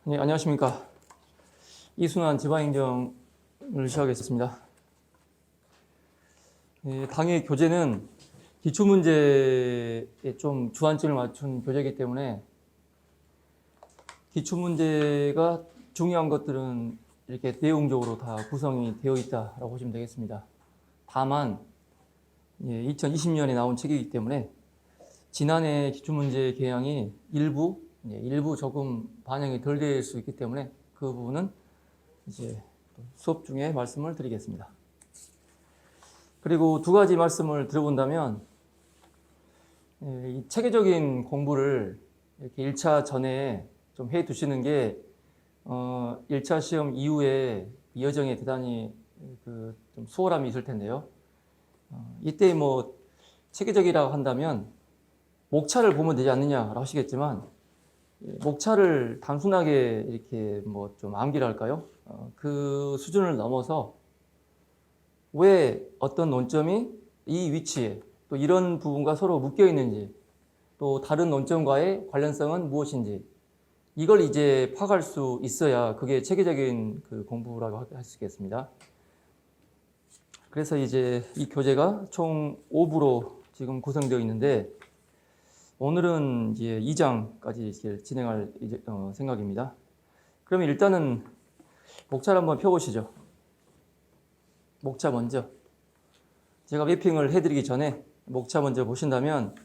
네, 안녕하십니까. 이순환 지방행정을 시작하겠습니다. 네, 당의 교재는 기출문제에 좀 주안점을 맞춘 교재이기 때문에 기출문제가 중요한 것들은 이렇게 내용적으로 다 구성이 되어 있다라고 보시면 되겠습니다. 다만 2020년에 나온 책이기 때문에 지난해 기출문제 개량이 일부 조금 반영이 덜 될 수 있기 때문에 그 부분은 이제 수업 중에 말씀을 드리겠습니다. 그리고 두 가지 말씀을 들어본다면, 이 체계적인 공부를 이렇게 1차 전에 좀 해 두시는 게 1차 시험 이후에 여정에 대단히 좀 수월함이 있을 텐데요. 이때 체계적이라고 한다면 목차를 보면 되지 않느냐라고 하시겠지만, 목차를 단순하게 이렇게 좀 암기를 할까요? 그 수준을 넘어서 왜 어떤 논점이 이 위치에 또 이런 부분과 서로 묶여 있는지, 또 다른 논점과의 관련성은 무엇인지, 이걸 이제 파악할 수 있어야 그게 체계적인 공부라고 할 수 있겠습니다. 그래서 이제 이 교재가 총 5부로 지금 구성되어 있는데, 오늘은 이제 2장까지 진행할 생각입니다. 그러면 일단은 목차를 한번 펴보시죠. 목차 먼저. 제가 매핑을 해드리기 전에 목차 먼저 보신다면,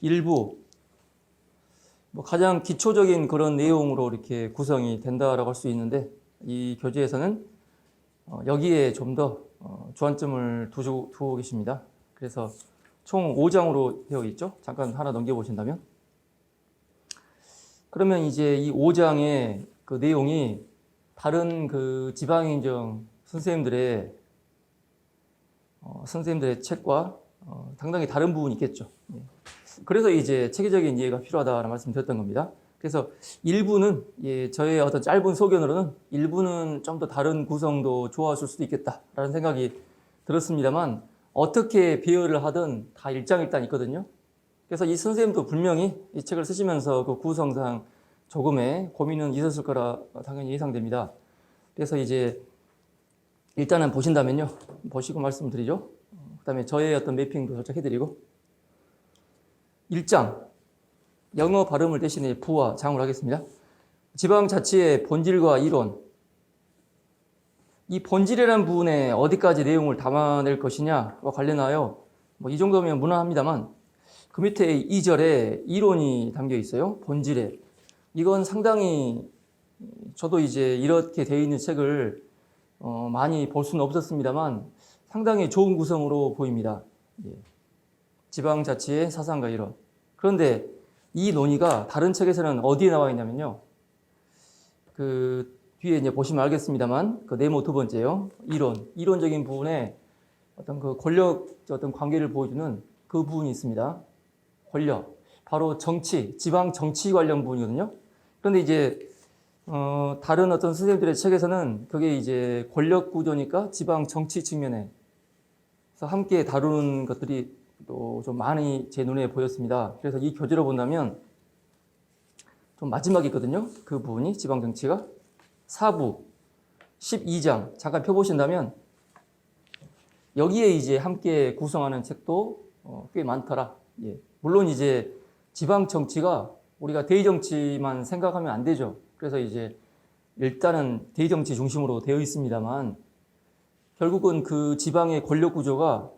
일부 가장 기초적인 그런 내용으로 이렇게 구성이 된다라고 할 수 있는데, 이 교재에서는 여기에 좀 더 주안점을 두고 계십니다. 그래서 총 5장으로 되어 있죠. 잠깐 하나 넘겨보신다면, 그러면 이제 이 5장의 그 내용이 다른 지방행정 선생님들의 책과 상당히 다른 부분이 있겠죠. 그래서 이제 체계적인 이해가 필요하다라는 말씀 드렸던 겁니다. 그래서 일부는, 저의 어떤 짧은 소견으로는 일부는 좀 더 다른 구성도 좋아하실 수도 있겠다라는 생각이 들었습니다만, 어떻게 배열을 하든 다 일장일단 있거든요. 그래서 이 선생님도 분명히 이 책을 쓰시면서 그 구성상 조금의 고민은 있었을 거라 당연히 예상됩니다. 그래서 이제 일단은 보신다면요, 보시고 말씀드리죠. 그 다음에 저의 어떤 매핑도 살짝 해드리고, 1장, 영어 발음을 대신에 부와 장으로 하겠습니다. 지방자치의 본질과 이론. 이 본질이라는 부분에 어디까지 내용을 담아낼 것이냐와 관련하여 이 정도면 무난합니다만, 그 밑에 2절에 이론이 담겨 있어요. 본질에. 이건 상당히, 저도 이제 이렇게 되어 있는 책을 많이 볼 수는 없었습니다만 상당히 좋은 구성으로 보입니다. 지방자치의 사상과 이론. 그런데 이 논의가 다른 책에서는 어디에 나와 있냐면요, 뒤에 이제 보시면 알겠습니다만, 네모 두 번째요. 이론적인 부분에 어떤 권력 어떤 관계를 보여주는 그 부분이 있습니다. 권력. 바로 정치, 지방 정치 관련 부분이거든요. 그런데 이제, 다른 어떤 선생님들의 책에서는 그게 이제 권력 구조니까 지방 정치 측면에서 함께 다루는 것들이 또 좀 많이 제 눈에 보였습니다. 그래서 이 교재로 본다면 좀 마지막에 있거든요. 그 부분이 지방 정치가 4부 12장 잠깐 펴보신다면, 여기에 이제 함께 구성하는 책도 꽤 많더라. 물론 이제 지방 정치가 우리가 대의 정치만 생각하면 안 되죠. 그래서 이제 일단은 대의 정치 중심으로 되어 있습니다만, 결국은 그 지방의 권력 구조가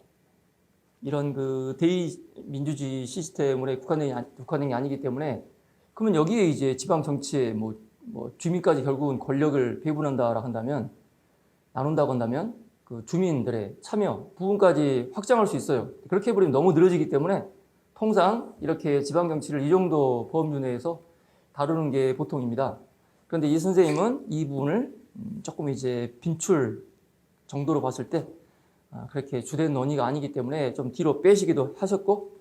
이런 대의 민주주의 시스템에 국한된 게 아니기 때문에, 그러면 여기에 이제 지방 정치에 주민까지 결국은 권력을 배분한다라 한다면, 나눈다고 한다면 그 주민들의 참여 부분까지 확장할 수 있어요. 그렇게 해버리면 너무 늘어지기 때문에 통상 이렇게 지방 정치를 이 정도 범주 내에서 다루는 게 보통입니다. 그런데 이 선생님은 이 부분을 조금 이제 빈출 정도로 봤을 때 그렇게 주된 논의가 아니기 때문에 좀 뒤로 빼시기도 하셨고,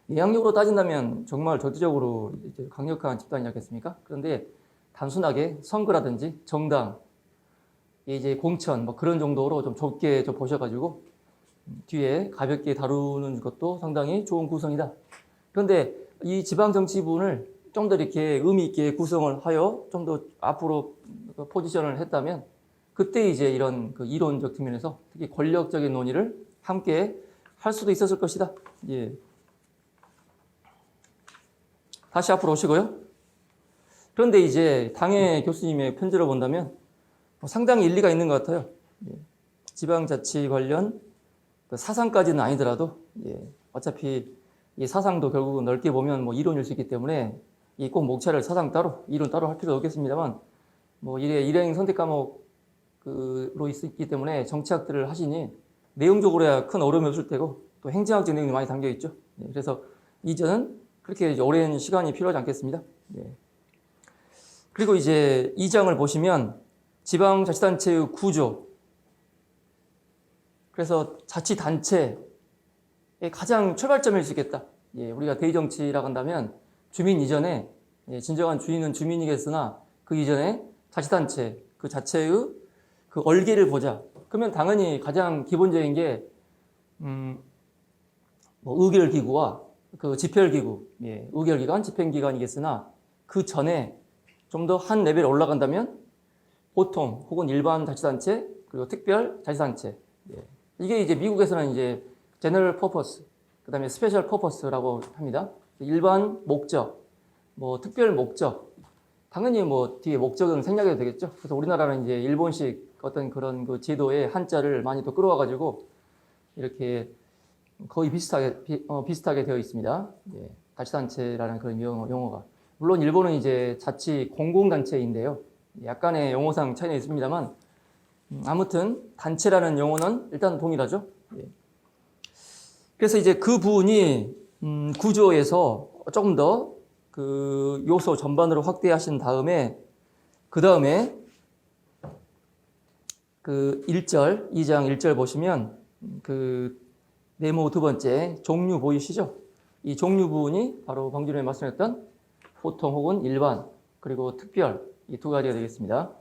내용적으로 따진다면 정말 절대적으로 이제 강력한 집단이지 않겠습니까? 그런데 단순하게 선거라든지 정당, 이제 공천 그런 정도로 좀 좁게 좀 보셔가지고 뒤에 가볍게 다루는 것도 상당히 좋은 구성이다. 그런데 이 지방정치 부분을 좀 더 이렇게 의미 있게 구성을 하여 좀 더 앞으로 포지션을 했다면 그때 이제 이런 그 이론적 측면에서 특히 권력적인 논의를 함께 할 수도 있었을 것이다. 예. 다시 앞으로 오시고요. 그런데 이제 당의 교수님의 편지를 본다면 상당히 일리가 있는 것 같아요. 예. 지방자치 관련 사상까지는 아니더라도 어차피 이 사상도 결국은 넓게 보면 뭐 이론일 수 있기 때문에 이 꼭 목차를 사상 따로, 이론 따로 할 필요는 없겠습니다만 뭐 일행 선택 과목으로 있기 때문에 정치학들을 하시니 내용적으로야 큰 어려움이 없을 테고 또 행정학적 내용이 많이 담겨 있죠. 그래서 이전은 그렇게 오랜 시간이 필요하지 않겠습니다. 그리고 이제 2장을 보시면 지방자치단체의 구조, 그래서 자치단체의 가장 출발점일 수 있겠다. 우리가 대의정치라고 한다면 주민 이전에 진정한 주인은 주민이겠으나 그 이전에 자치단체 그 자체의 그 얼개를 보자. 그러면 당연히 가장 기본적인 게 뭐 의결기구와 그 집행기구, 의결기관, 집행기관이겠으나 그 전에 좀 더 한 레벨 올라간다면 보통 혹은 일반 자치단체 그리고 특별 자치단체 이게 이제 미국에서는 이제 제너럴 퍼포스 그다음에 스페셜 퍼포스라고 합니다. 일반 목적, 뭐 특별 목적 당연히 뭐 뒤에 목적은 생략해도 되겠죠. 그래서 우리나라는 이제 일본식 어떤 그런 그 제도의 한자를 많이 또 끌어와가지고 이렇게 거의 비슷하게 되어 있습니다. 자치단체라는 그런 용어가. 물론 일본은 이제 자치 공공단체인데요. 약간의 용어상 차이는 있습니다만 아무튼 단체라는 용어는 일단 동일하죠. 그래서 이제 그 부분이 구조에서 조금 더 그 요소 전반으로 확대하신 다음에 그 다음에 그 1절, 2장 1절 보시면 그 네모 두 번째 종류 보이시죠? 이 종류 부분이 바로 방금 전에 말씀했던 보통 혹은 일반 그리고 특별 이 두 가지가 되겠습니다.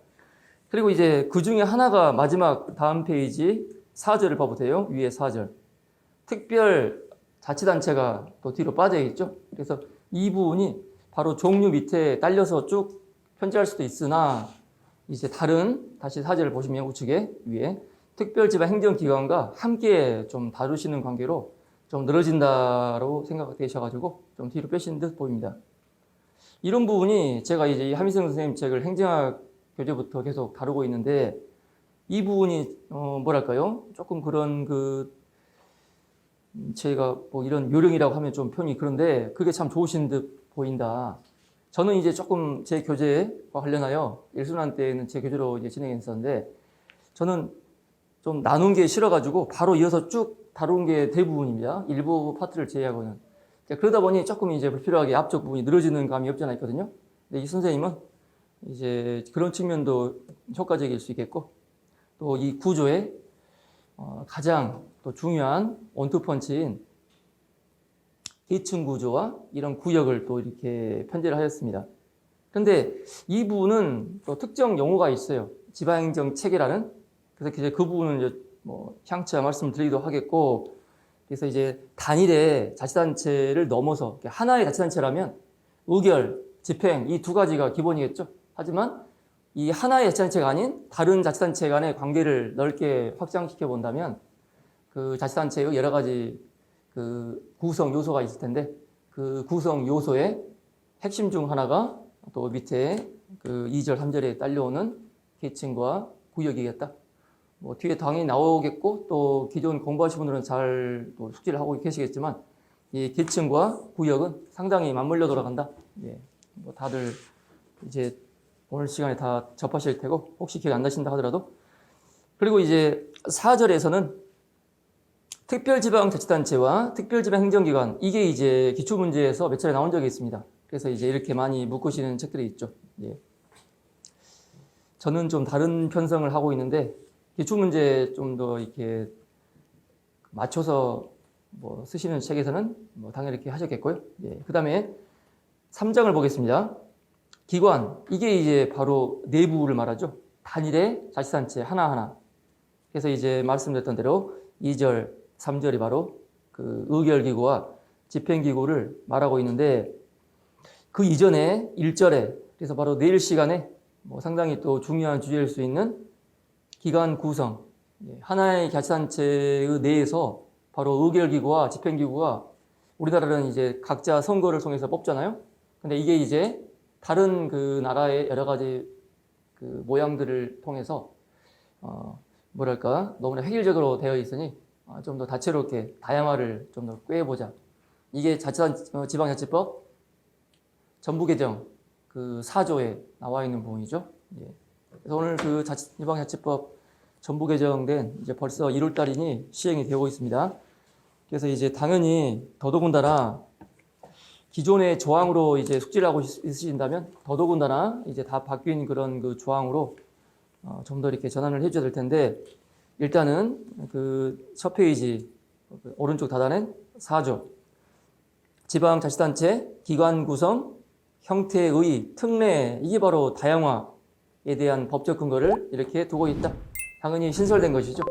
그리고 이제 그 중에 하나가 마지막 다음 페이지 4절을 봐보세요. 위에 4절. 특별 자치단체가 또 뒤로 빠져 있죠. 그래서 이 부분이 바로 종류 밑에 딸려서 쭉 편지할 수도 있으나 이제 다시 4절을 보시면 우측에 위에 특별지방행정기관과 함께 좀 다루시는 관계로 좀 늘어진다고 생각되셔가지고 좀 뒤로 빼신 듯 보입니다. 이런 부분이 제가 이제 하미성 선생님 책을 행정학 교재부터 계속 다루고 있는데 이 부분이 뭐랄까요? 조금 그런 제가 뭐 이런 요령이라고 하면 좀 표현이 그런데 그게 참 좋으신 듯 보인다. 저는 이제 조금 제 교재와 관련하여 일순환 때는 제 교재로 이제 진행했었는데 저는 좀 나눈 게 싫어가지고 바로 이어서 쭉 다룬 게 대부분입니다. 일부 파트를 제외하고는. 그러다 보니 조금 이제 불필요하게 앞쪽 부분이 늘어지는 감이 없지 않아 있거든요. 근데 이 선생님은 이제 그런 측면도 효과적일 수 있겠고 또 이 구조의 가장 또 중요한 원투펀치인 계층 구조와 이런 구역을 또 이렇게 편제를 하였습니다. 그런데 이 부분은 또 특정 용어가 있어요. 지방행정 체계라는. 그래서 이제 그 부분은 이제 뭐 향차 말씀드리기도 하겠고, 그래서 이제 단일의 자치단체를 넘어서 하나의 자치단체라면 의결, 집행 이 두 가지가 기본이겠죠. 하지만 이 하나의 자치단체가 아닌 다른 자치단체 간의 관계를 넓게 확장시켜 본다면 그 자치단체의 여러 가지 그 구성 요소가 있을 텐데 그 구성 요소의 핵심 중 하나가 또 밑에 그 2절, 3절에 딸려오는 계층과 구역이겠다. 뭐 뒤에 당연히 나오겠고 또 기존 공부하신 분들은 잘 또 숙지를 하고 계시겠지만 이 계층과 구역은 상당히 맞물려 돌아간다. 뭐 다들 이제 오늘 시간에 다 접하실 테고 혹시 기억 안 나신다 하더라도 그리고 이제 4절에서는 특별지방자치단체와 특별지방행정기관 이게 이제 기출문제에서 몇 차례 나온 적이 있습니다. 그래서 이제 이렇게 많이 묶으시는 책들이 있죠. 저는 좀 다른 편성을 하고 있는데 기출문제 좀 더 이렇게 맞춰서 뭐 쓰시는 책에서는 뭐 당연히 이렇게 하셨겠고요. 그 다음에 3장을 보겠습니다. 기관 이게 이제 바로 내부를 말하죠. 단일의 자치단체 하나하나. 그래서 이제 말씀드렸던 대로 2절, 3절이 바로 그 의결기구와 집행기구를 말하고 있는데 그 이전에 1절에, 그래서 바로 내일 시간에 상당히 또 중요한 주제일 수 있는 기관 구성, 하나의 자치단체의 내에서 바로 의결기구와 집행기구가 우리나라는 이제 각자 선거를 통해서 뽑잖아요. 근데 이게 이제 다른 그 나라의 여러 가지 그 모양들을 통해서 너무나 획일적으로 되어 있으니 좀 더 다채롭게 다양화를 좀 더 꾀해보자. 이게 지방자치법 전부 개정 그 4조에 나와 있는 부분이죠. 예. 그래서 오늘 그 지방자치법 전부 개정된 이제 벌써 1월 달이니 시행이 되고 있습니다. 그래서 이제 당연히 더더군다나 기존의 조항으로 이제 숙지를 하고 있으신다면 더더군다나 이제 다 바뀐 그런 그 조항으로 좀 더 이렇게 전환을 해줘야 될 텐데, 일단은 그 첫 페이지 오른쪽 하단엔 4조 지방자치단체 기관 구성 형태의 특례, 이게 바로 다양화에 대한 법적 근거를 이렇게 두고 있다. 당연히 신설된 것이죠.